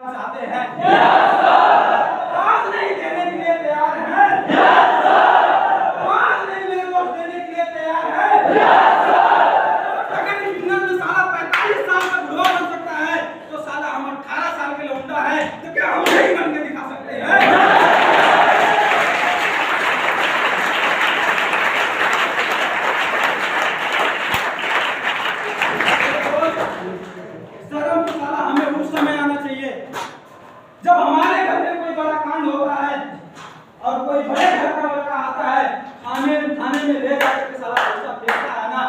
चाहते हैं? आवाज नहीं देने के लिए तैयार हैं? आवाज नहीं मेरे दोस्त देने के लिए तैयार है? अगर इस बिजनेस में साला 45 साल का बुढ़वा बन सकता है तो साला हम 18 साल के लौंडा है तो क्या हम नहीं बन के दिखा सकते हैं? शर्म तो साला हमें उस समय आना चाहिए जब हमारे घर में कोई बड़ा कांड होता है और कोई बड़े घर का लड़का आता है थाने में ले जाकर के साला पैसा फेंकता है ना,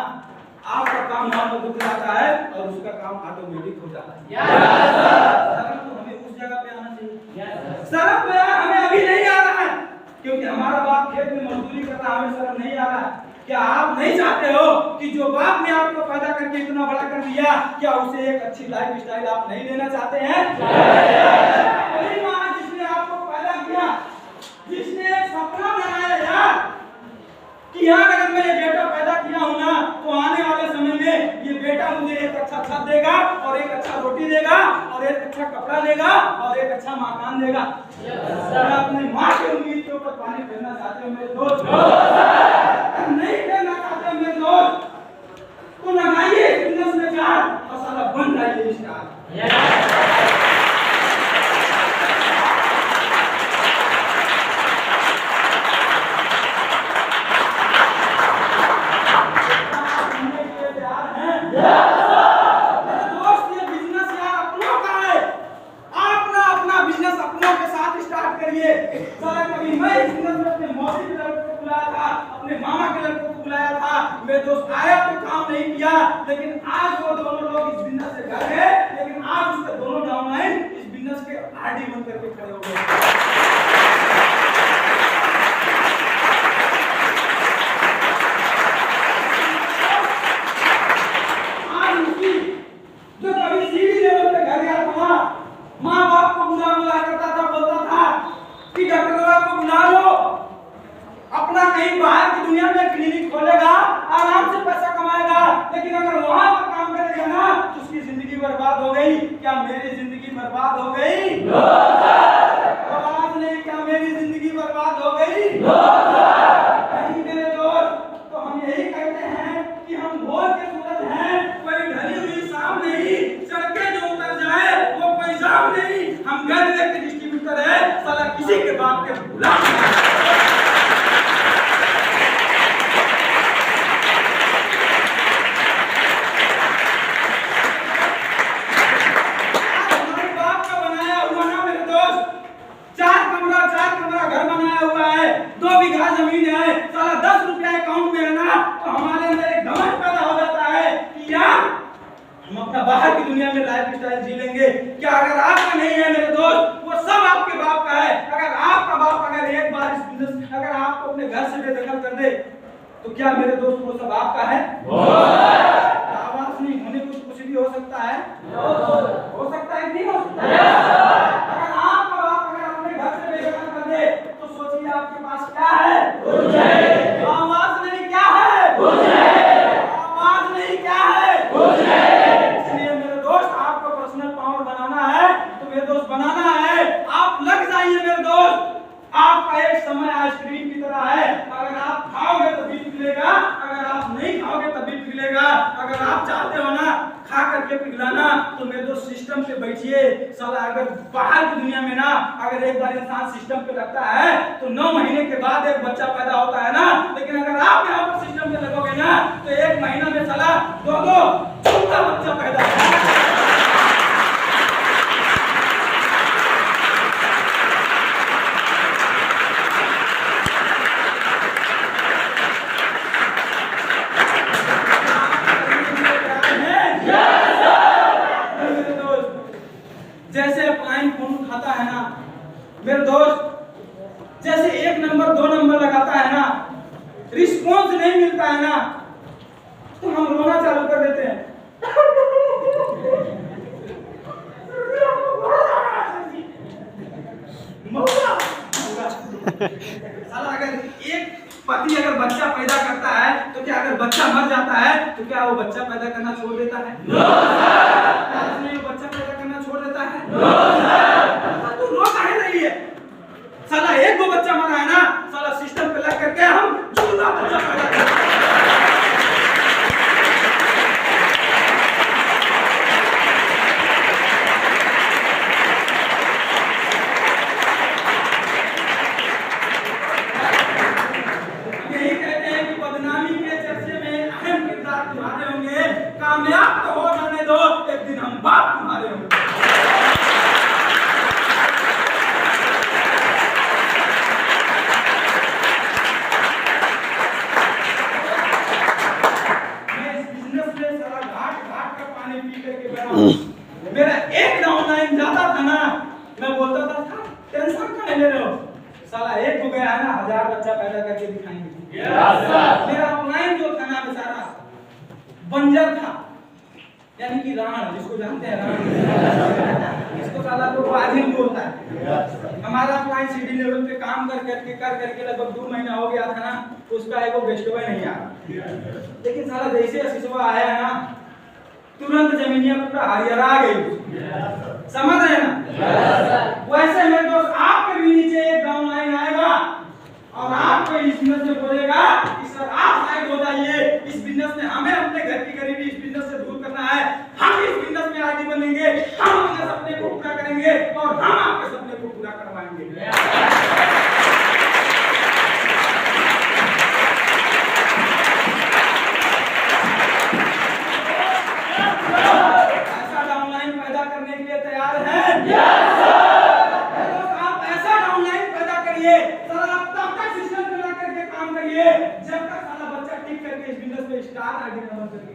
आपका काम वहां पर रुक जाता है और उसका काम ऑटोमेटिक हो जाता है। शर्म तो हमें उस जगह पे आना चाहिए। शर्म तो यार हमें अभी नहीं आ रहा है क्योंकि हमारा बाप खेत में मजदूरी करता है, हमें शर्म नहीं आ रहा है। क्या आप नहीं चाहते हो कि जो बाप ने आपको पैदा करके इतना बड़ा कर दिया, क्या उसे एक अच्छी लाइफ स्टाइल आप नहीं देना चाहते हैं? वही माँ जिसने आपको पैदा किया, जिसने एक सपना बनाया यार कि यार अगर मैं ये बेटा पैदा किया हूं ना तो आने वाले समय में ये बेटा मुझे एक अच्छा छत देगा और एक अच्छा रोटी देगा और एक अच्छा कपड़ा देगा और एक अच्छा मकान देगा। क्या अपनी माँ की उम्मीद के ऊपर पानी फेरना चाहते हो मेरे दोस्त? नहीं करना चाहते मेरे दोस्त तो लगाइए बिजनेस में जान और साला बन जाइए स्टार। दोस्त ये बिजनेस यार अपनों का है, अपना बिजनेस अपनों के साथ स्टार्ट करिए। साला कभी मैं इस बिजनेस में अपने मौसी के लड़के को बुलाया था, अपने मामा के लड़के को बुलाया था, मेरे दोस्त आया तो काम नहीं किया, लेकिन आज वो दोनों लोग इस बिजनेस से घर गए, लेकिन आज उसके दोनों डाउनलाइन इस बिजनेस के आरडी बन करके खड़े हो गए। आज उनकी जो कभी सीढ़ी लेवल पे घर गया था, माँ बाप को बुला करता था, बोलता था कि डॉक्टर को बुला लो, अपना कहीं बाहर की दुनिया में क्लिनिक खोलेगा, आराम से पैसा कमाएगा, लेकिन अगर वहां पर काम करेगा ना तो उसकी जिंदगी बर्बाद हो गई। क्या मेरी जिंदगी बर्बाद हो गई? आवाज नहीं, क्या मेरी जिंदगी बर्बाद हो गई? नहीं मेरे दोस्त, तो हम यही कहते हैं कि हम भोर के सूरज हैं, कोई ढली हुई शाम नहीं, सड़कें जो उतर जाए वो कोई जाम नहीं, हम गन के डिस्ट्रीब्यूटर है, साला किसी के बाप के गुलाम। घर बनाया हुआ है, 2 बीघा जमीन है, साला 10 रुपया अकाउंट में है ना तो हमारे अंदर एक घमंड पैदा हो जाता है कि यार हम अपना बाहर की दुनिया में लाइफ स्टाइल जी लेंगे। क्या अगर आपका नहीं है मेरे दोस्त, वो सब आपके बाप का है। अगर आपका बाप अगर एक बार इस बिजनेस अगर आपको अपने घर से बेदखल कर दे तो क्या मेरे दोस्त वो सब आपका है? आवाज नहीं होने कुछ भी हो सकता है, हो सकता है नहीं हो सकता है? अगर आपका बाप अगर अपने घर से बेदखल कर दे तो सोचिए आपके पास क्या है? आवाज नहीं, क्या है? आवाज नहीं, क्या है? इसलिए मेरे दोस्त आपको पर्सनल पावर बनाना है तो मेरे दोस्त बनाना है, आप लग जाइए मेरे दोस्त। आपका एक समय आइसक्रीम की तरह है, अगर आप खाओगे तो भी पिघलेगा, अगर आप नहीं खाओगे तब भी पिघलेगा। अगर आप चाहते हो ना खा करके पिघलाना तो मेरे दोस्त सिस्टम पे बैठिए। साला अगर बाहर की दुनिया में ना अगर एक बार इंसान सिस्टम पे लगता है तो 9 महीने के बाद एक बच्चा पैदा होता है ना, लेकिन अगर आप यहाँ पर सिस्टम पे लगोगे ना तो 1 महीना में साला 2 छोटा बच्चा पैदा होगा। जैसे अपलाइन फोन उठाता है ना मेरे दोस्त, जैसे 1 नंबर 2 नंबर लगाता है ना, रिस्पॉन्स नहीं मिलता है ना तो हम रोना चालू कर देते हैं। साला अगर एक पति अगर बच्चा पैदा करता है तो क्या अगर बच्चा मर जाता है तो क्या वो बच्चा पैदा करना छोड़ देता है? नहीं, वो बच्चा पैदा करना छोड़ देता है? कहीं जाता था ना, मैं बोलता था टेंशन क्यों ले रहे हो, साला एक हो गया है ना 1000 बच्चा पैदा करके दिखाएंगे। मेरा ऑनलाइन जो था ना बेचारा बंजर था, यानी कि राण, जिसको जानते हैं राण, इसको साला तो वाजिन बोलता है। हमारा ऑनलाइन सीडी लेवल पे काम कर करके लगभग 2 महीना हो गया था ना, उसका एगो गेस्टवे नहीं आया। लेकिन साला जैसे असिसवा आया है ना, तुरंत जमीनिया पूरा हरियाणा आ गई, समझ रहे हैं ना। वैसे मेरे दोस्त आपके भी नीचे एक डाउनलाइन आएगा और आपको इस बिजनेस में बोलेगा कि सर आप साइड हो जाइए, इस बिजनेस में हमें अपने घर की गरीबी इस बिजनेस से दूर करना है, हम इस बिजनेस में आगे बनेंगे, हम अपने सपने को पूरा करेंगे और हम आपके सपने को पूरा करवाएंगे। ऐसा डाउनलाइन पैदा करने के लिए तैयार हैं? आप ऐसा डाउनलाइन पैदा करिए, तब तक सिस्टम चला करके काम करिए जब तक साला बच्चा टिक करके इस बिजनेस में स्टार आईडी नंबर करके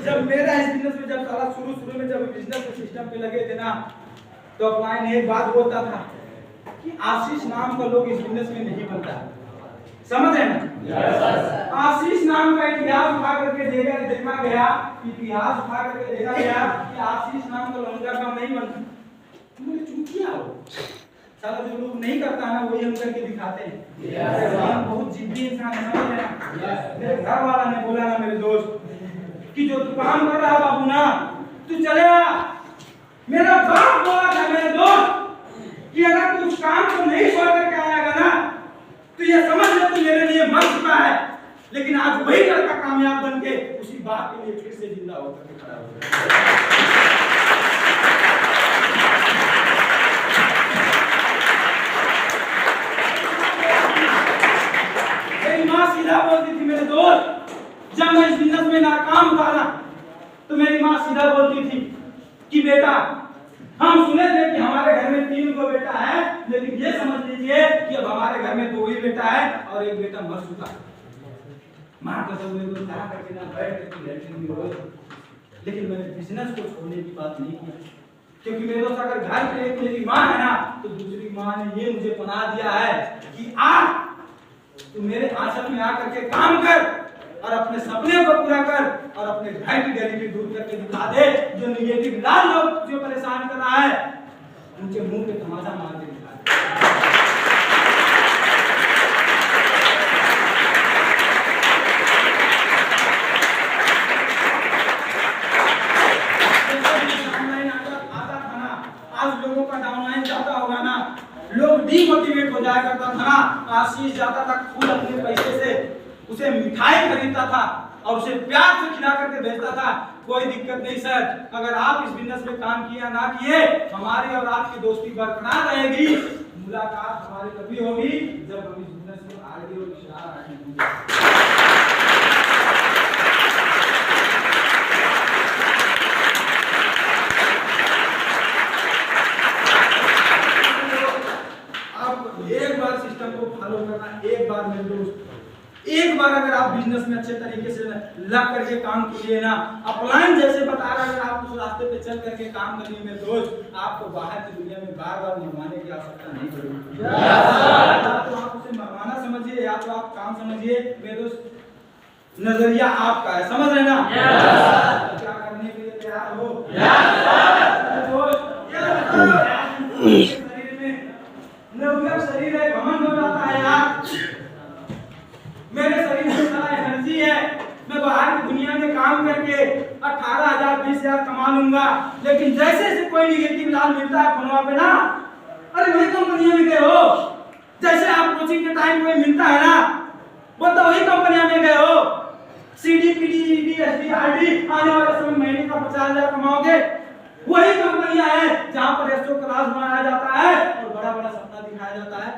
जब मेरा इस बिजनेस में जब साला शुरू में जब बिजनेस के सिस्टम पे लगे थे ना, तो अपलाइन एक बात बोलता था कि आशीष नाम का लोग इस बिजनेस में नहीं बनता, समझ रहे ना। आशीष नाम का इतिहास उठा करके देखा गया, इतिहास उठा करके देखा गया कि आशीष नाम का लौंडा काम नहीं बनता। मुझे चूतिया हो साला, जो लोग नहीं करता है ना वही हम करके दिखाते हैं। बहुत जिद्दी इंसान है, समझ रहे ना। मेरे घर वाला ने बोला ना मेरे दोस्त कि जो तू काम कर रहा है बाबू ना, तू चले आ। मेरा बाप बोला था मेरे दोस्त कि अगर तू उस काम को नहीं छोड़ करके आएगा ना, तो ये समझ ले तू मेरे लिए मर चुका है। लेकिन आज वही लड़का कामयाब बन के उसी बात के लिए फिर से जिंदा होकर के खड़ा हो गया। मेरी माँ सीधा बोलती थी मेरे दोस्त, जब मैं इस बिजनेस में नाकाम था ना, तो मेरी माँ सीधा बोलती थी कि बेटा, हम सुने थे कि हमारे घर में 3 गो बेटा है, लेकिन ये समझ लीजिए कि अब हमारे घर में 2 ही बेटा है और एक बेटा मर चुका है। माँ कसम मेरे को कहा करके ना बैठ के लैट्रिन में रोए, लेकिन मैंने बिजनेस को छोड़ने की बात नहीं की, क्योंकि मेरे दोस्त अगर घर पे एक मेरी माँ है ना, तो दूसरी माँ ने ये मुझे पनाह दिया है कि आ तू मेरे आश्रम में आकर के काम कर और अपने सपने को पूरा कर और अपने घर की गरीबी दूर करके दिखा दे। जो निगेटिव लाल लोग जो परेशान कर रहा है, उनके मुंह पे तमाचा मार के दिखा दे। आज लोगों का डाउनलाइन जाता होगा ना, लोग डीमोटिवेट हो जाया करता था ना। आशीष जाता था खुद अपने पैसे से उसे मिठाई खरीदता था और उसे प्यार से खिला करके भेजता था। कोई दिक्कत नहीं सर, अगर आप इस बिजनेस में काम किया ना किए, हमारी और आपकी दोस्ती बरकरार रहेगी। मुलाकात हमारी तभी होगी जब हम इस बिजनेस में आगे और इशारा रखेंगे। एक बार सिस्टम को फॉलो करना, एक बार मेरे दोस्त, एक बार अगर आप बिजनेस में अच्छे तरीके से लग करके काम कीजिए ना, अपलाइन जैसे बता रहा है, अगर आप उस रास्ते पे चल करके काम करिए मेरे दोस्त, आपको बाहर की दुनिया में बार-बार मरवाने की आवश्यकता नहीं पड़ेगी। तो आप उसे मरवाना समझिए या तो आप काम समझिए। मेरे दोस्त, नजरिया आपका है, समझ रहे ना। क्या करने के लिए तैयार हो? शरीर है, घमंड हो जाता है यार। मेरे शरीर में सारा एनर्जी है, मैं बाहर की दुनिया में काम करके 18,000 20,000 कमा लूंगा, लेकिन जैसे से कोई निगेटिव लाल मिलता है फोनवा पे ना, अरे वही कंपनियां में गए हो। जैसे आप कोचिंग के टाइम कोई मिलता है ना, वो तो वही कंपनियां में गए हो। CD PD ED SD RD आने वाले समय महीने का 50,000 कमाओगे। वही कंपनियां हैं जहां पर रेस्टो क्लास बनाया जाता है और बड़ा-बड़ा सपना दिखाया जाता है।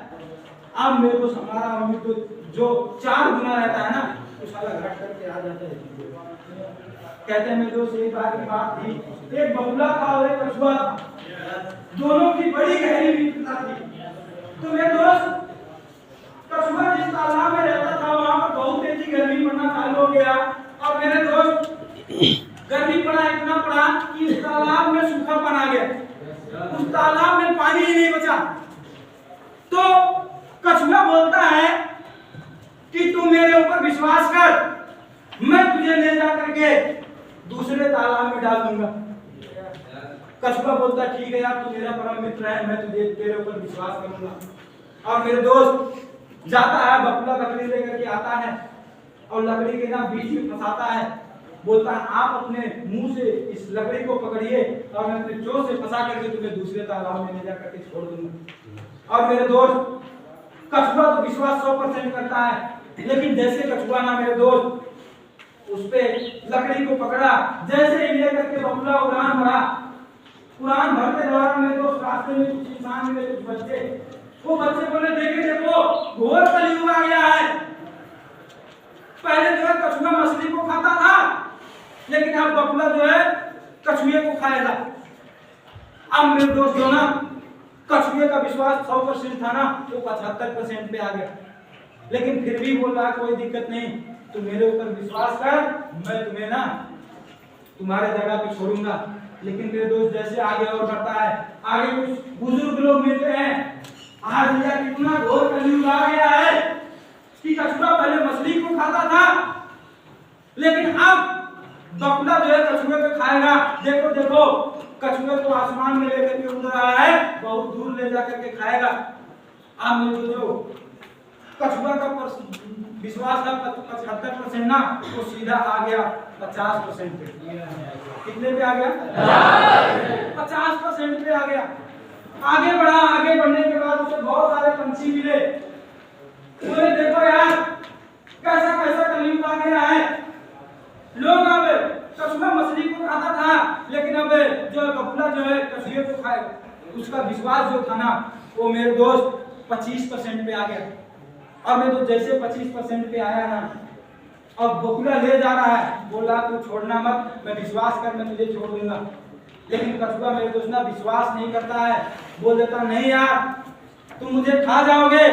अब मेरे को हमारा उम्मीद तो जो 4 गुना रहता है ना, तो साला घट करके आ जाता है। कहते हैं मेरे दोस्त, एक बार की बात थी, एक बगुला था और एक कछुआ था, दोनों की बड़ी गहरी मित्रता थी। तो मेरे दोस्त, कछुआ हो गया। और मेरे दोस्त गर्मी पड़ा, इतना पड़ा कि इस तालाब में सूखापन आ गया, उस तालाब में पानी ही नहीं बचा। तो कछुआ बोलता है कि तू मेरे ऊपर विश्वास कर, मैं तुझे ले जा करके दूसरे तालाब में डाल दूंगा। कछुआ बोलता ठीक है यार, तू मेरा परम मित्र है, मैं तुझे तेरे ऊपर विश्वास करूंगा। और मेरे दोस्त जाता है, बकुला लकड़ी लेकर के आता है और लकड़ी के ना बीच में फंसाता है। बोलता है आप अपने मुंह से इस लकड़ी को पकड़िए और मैं अपने चोंच से फंसा करके तुम्हें दूसरे तालाब में ले जा करके छोड़ दूंगा। और मेरे दोस्त कछुआ तो विश्वास 100% करता है, लेकिन जैसे कछुआ ना मेरे दोस्त उस पे लकड़ी को पकड़ा, जैसे ही लेकर के बकुला उड़ान भरा, उड़ान भरते दौरान मेरे दोस्त रास्ते में कुछ इंसान मिले, कुछ बच्चे। वो बच्चे बोले देखे देखो घोर कलयुग आ गया है। पहले जो है कछुआ मछली को खाता था, लेकिन अब बकुला जो है कछुए को खाएगा। अब मेरे दोस्त जो ना कछुए का विश्वास 100% था ना, वो 75% पे आ गया। लेकिन फिर भी बोल रहा कोई दिक्कत नहीं, तू मेरे ऊपर विश्वास कर, मैं तुम्हें ना तुम्हारे जगह पे छोड़ूंगा। लेकिन मेरे दोस्त जैसे आगे और बढ़ता है, आगे कुछ बुजुर्ग लोग मिलते हैं। आज भैया कितना घोर कलयुग आ गया है कि कछुआ पहले मछली को खाता था, लेकिन अब बकुला जो है कछुए को खाएगा। देखो देखो कछुए को आसमान में लेकर के उड़ रहा है, बहुत दूर ले जाकर के खाएगा। अब मेरे जो कछुआ का विश्वास था 75% ना, वो सीधा आ गया 50% पे। कितने पे आ गया? 50% पे आ गया। आगे बढ़ा, आगे बढ़ने के बाद उसे बहुत सारे पंछी मिले। बोले देखो यार कैसा कैसा कलयुग आ गया है। लोग अब कछुआ मछली को खाता था, लेकिन अब जो बकुला जो है कछुए को खाएगा। उसका विश्वास जो था ना, वो मेरे दोस्त 25% पे आ गया। और मैं तो जैसे 25% पे आया ना, अब बकुला ले जा रहा है, बोला तू छोड़ना मत, मैं विश्वास कर, मैं तुझे छोड़ दूंगा। लेकिन कछुआ मेरे दोस्त ना विश्वास नहीं करता है, बोल देता नहीं यार तुम मुझे खा जाओगे,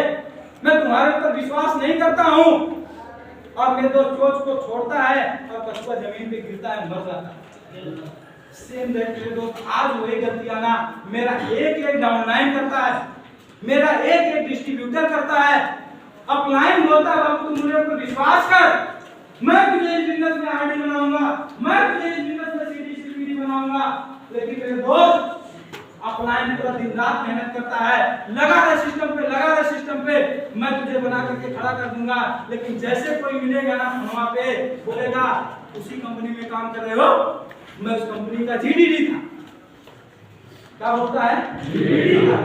मैं तुम्हारे ऊपर विश्वास नहीं करता हूँ। और मेरे दोस्त चोंच को छोड़ता है और कछुआ जमीन पे गिरता है, मर जाता है। सेम मेरे दोस्त आज वही गलतियां ना मेरा एक एक डाउनलाइन करता है, मेरा एक एक डिस्ट्रीब्यूटर करता है। अपलाइन बोलता है बाबू तुम मेरे ऊपर विश्वास कर, मैं तुझे इस बिजनेस में आईडी बनाऊंगा, मैं तुझे इस बिजनेस में सीडी बनाऊंगा। लेकिन मेरे दोस्त अपलाइन पूरा दिन रात मेहनत करता है, लगा रहे सिस्टम पे, लगा रहे सिस्टम पे, मैं तुझे बना करके खड़ा कर दूंगा। लेकिन जैसे कोई मिलेगा ना वहां पे, बोलेगा उसी कंपनी में काम कर रहे हो, मैं उस कंपनी का जीडीडी था। क्या बोलता है? जीडीडी था।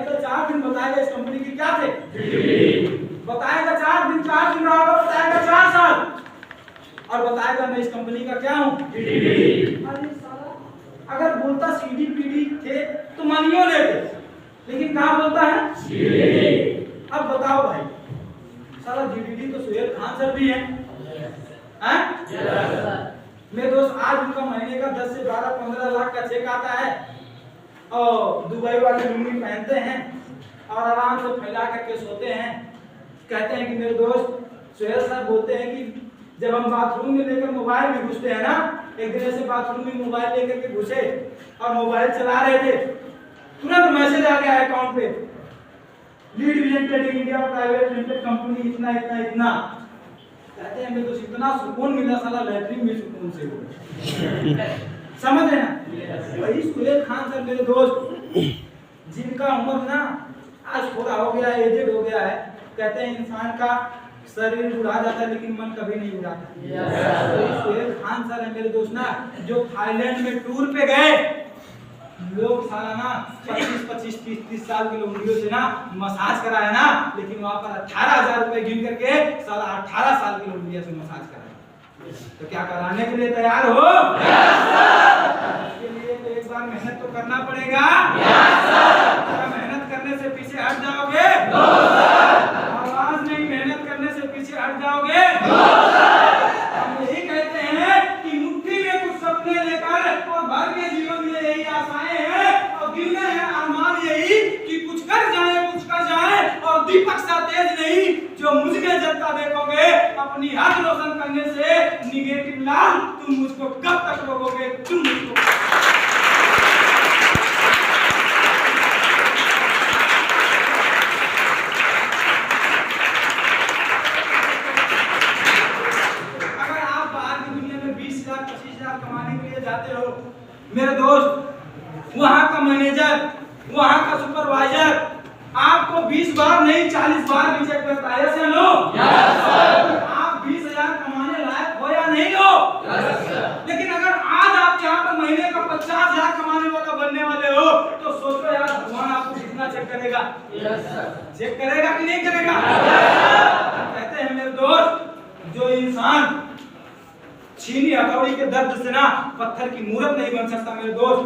तो 4 दिन बताएगा इस कंपनी की क्या थे, बताएगा 4 दिन, 4 दिन रहा, बताएगा 4 साल, और बताएगा मैं इस कंपनी का क्या हूँ, जीडीडी। अगर बोलता सीडी पीडी थे तो मानियो लेते, लेकिन कहाँ बोलता है जीडीडी। अब बताओ भाई, साला जीडीडी तो सुहेल खान सर भी है, मेरे दोस्त आज उनका महीने का 10 से 12-15 लाख का चेक आता है और दुबई वाले लुंगी पहनते हैं और आराम से फैला करके सोते हैं। कहते हैं कि मेरे दोस्त सुहेल सर बोलते हैं कि जब हम बाथरूम में लेकर मोबाइल में घुसते हैं ना, एक दिन ऐसे बाथरूम में मोबाइल लेकर के घुसे और मोबाइल चला रहे थे, तुरंत मैसेज आ गया अकाउंट पे, lead vision trading India private limited company इतना इतना इतना। कहते हैं मेरे दोस्त इतना सुकून मिला, साला लैट्रिन में सुकून से हो। समझ रहे ना? वही सुहेल खान सर मेरे दोस्त, जिनका उम्र ना आज थोड़ा हो गया, एजेड हो गया है। कहते हैं इंसान का शरीर बुढ़ा जाता है लेकिन मन कभी नहीं बुढ़ाता। तो सुहेल खान सर है मेरे दोस्त ना, जो थाईलैंड में टूर पे गए, लोग साला ना 25-30 साल के लोगों से ना मसाज कराया ना, लेकिन वहां पर 18,000 रुपए गिन करके साला 18 साल के लोगों से मसाज कराया। तो क्या कराने के लिए तैयार हो? इसके लिए तो एक बार मेहनत तो करना पड़ेगा। क्या मेहनत करने से पीछे हट जाओगे? आवाज नहीं, मेहनत करने से पीछे हट जाओगे? हम यही कहते हैं कि मुट्ठी में कुछ सपने लेकर और भर के जीवन में यही आशाएं हैं और दिल में है अरमान यही कि कुछ कर जाए, कुछ कर जाए। और दीपक सा तेज नहीं जो मुझ में जलता देखोगे, अपनी हद रोशन करने से निगेटिव लाल तुम मुझको कब तक रोकोगे? तुम मुझको अगर आप बाहर की दुनिया में 20,000 25,000 कमाने के लिए जाते हो मेरे दोस्त, वहां का मैनेजर, वहां का सुपरवाइजर आपको 20 बार नहीं 40 बार भी चेक करता है, यस या नो? Yes sir. आप 20,000 कमाने लायक हो या नहीं हो? Yes sir. लेकिन अगर आज आप यहाँ पर महीने का 50,000 कमाने वाला बनने वाले हो तो सोचो यार भगवान आपको कितना चेक करेगा? Yes sir. चेक करेगा कि नहीं करेगा? कहते हैं मेरे दोस्त, जो इंसान छीनी हथौड़ी के दर्द से ना पत्थर की मूर्त नहीं बन सकता मेरे दोस्त,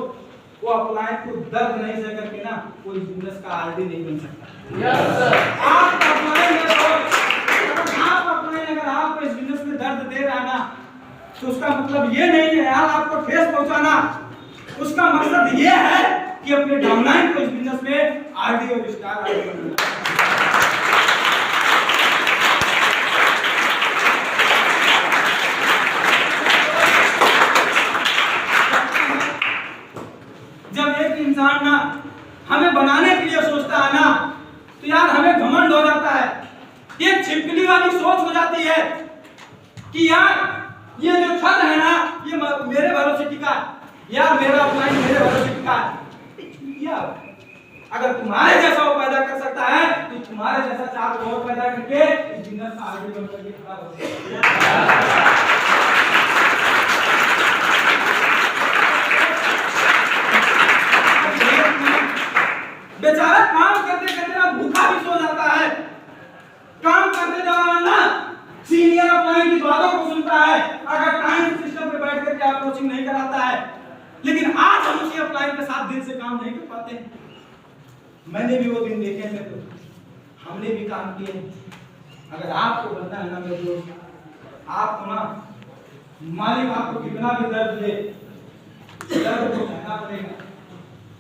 वो अपलाइन को दर्द नहीं सह करके ना कोई बिजनेस का आरडी नहीं बन सकता। Yes sir. आप अपलाइन अगर आपको इस बिजनेस में दर्द दे रहा है ना तो उसका मतलब ये नहीं है यार आपको ठेस पहुंचाना, उसका मकसद ये है कि अपने डाउनलाइन को इस बिजनेस में आरडी और स्टार आरडी बनाना। जब एक इंसान ना हमें बनाने के लिए सोचता है ना तो यार हमें घमंड हो जाता है, एक छिपकली वाली सोच हो जाती है कि यार ये जो छत है ना ये मेरे भरोसे टिका है, यार मेरा अपलाइन मेरे भरोसे टिका है। यार अगर तुम्हारे जैसा वो पैदा कर सकता है तो तुम्हारे जैसा चार और पैदा करके इस बिजनेस का आगे बढ़ करके खड़ा हो सकता है। बेचारा काम करते करते ना भूखा भी सो जाता है, काम करते दौरान ना सीनियर अपलाइन की बातों को सुनता है, अगर टाइम सिस्टम पे बैठ करके अप्रोचिंग नहीं कराता है। लेकिन आज हम उसी अपलाइन के साथ दिल से काम नहीं कर पाते। मैंने भी वो दिन देखे हैं, तो हमने भी काम किए। अगर आपको बनना है ना मेरे दोस्त, आपको ना मालिक आपको कितना भी दर्द दे, दर्द को सहना पड़ेगा।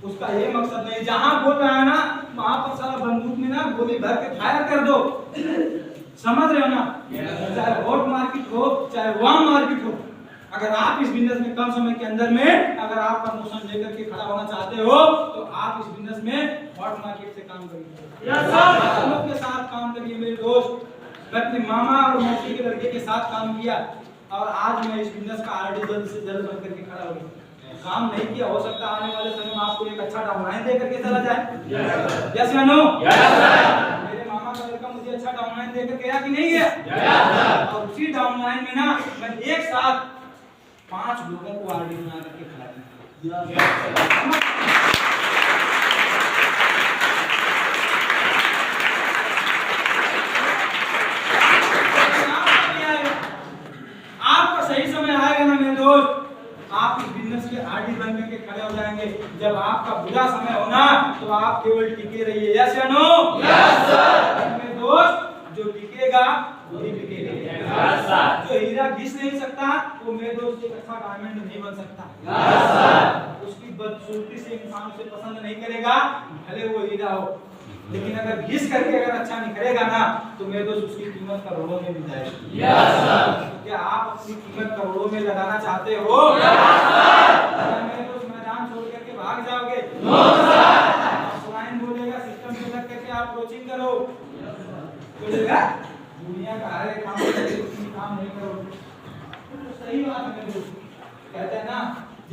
उसका ये मकसद नहीं जहां बोल रहा है ना वहां पर सारा बंदूक में ना गोली भर के फायर कर दो, समझ रहे हो ना? चाहे हॉट मार्केट हो चाहे वार्म मार्केट हो, अगर आप इस बिजनेस में कम समय के अंदर में अगर आप प्रमोशन लेकर के खड़ा होना चाहते हो तो आप इस बिजनेस में हॉट मार्केट से काम करिए। Yes sir. लोग के साथ काम करिए मेरे दोस्त। मैं अपने मामा और मौसी के लड़के के साथ काम किया और आज मैं इस बिजनेस का आरडी जल्द से जल्द बन करके खड़ा हो गया। काम नहीं किया, हो सकता आने वाले समय में आपको एक अच्छा डाउनलाइन दे करके चला जाए। यस या नो? Yes sir. मेरे मामा का लड़का मुझे अच्छा डाउनलाइन दे करके गया कि नहीं गया? Yes sir. और उसी डाउनलाइन में ना मैं एक साथ 5 लोगों को आरडी बना करके खिला दिया। Yes sir. आपका सही समय आएगा ना मेरे दोस्त, आप इस बिजनेस के आरडी बन करके खड़े हो जाएंगे। जब आपका बुरा समय होना तो आप केवल टिके रहिए। यस या नो? Yes sir. मेरे दोस्त जो टिकेगा वही बिकेगा। Yes sir. जो हीरा घिस नहीं सकता वो मेरे दोस्त एक अच्छा डायमंड नहीं बन सकता। Yes sir. उसकी बदसूरती से इंसान उसे पसंद नहीं करेगा, भले वो हीरा हो, लेकिन अगर घिस करके अगर अच्छा निकलेगा ना तो मेरे दोस्त उसकी कीमत करोड़ों में भी जाएगी। Yes sir. क्या आप अपनी कीमत करोड़ों में लगाना चाहते हो? Yes sir. मेरे दोस्त मैदान छोड़ करके भाग जाओगे? No sir. ऑफलाइन बोलेगा सिस्टम पे लग करके आप कोचिंग करो, बोलेगा दुनिया का हर एक काम नहीं करो। तो सही बात है मेरे दोस्त, कहते हैं ना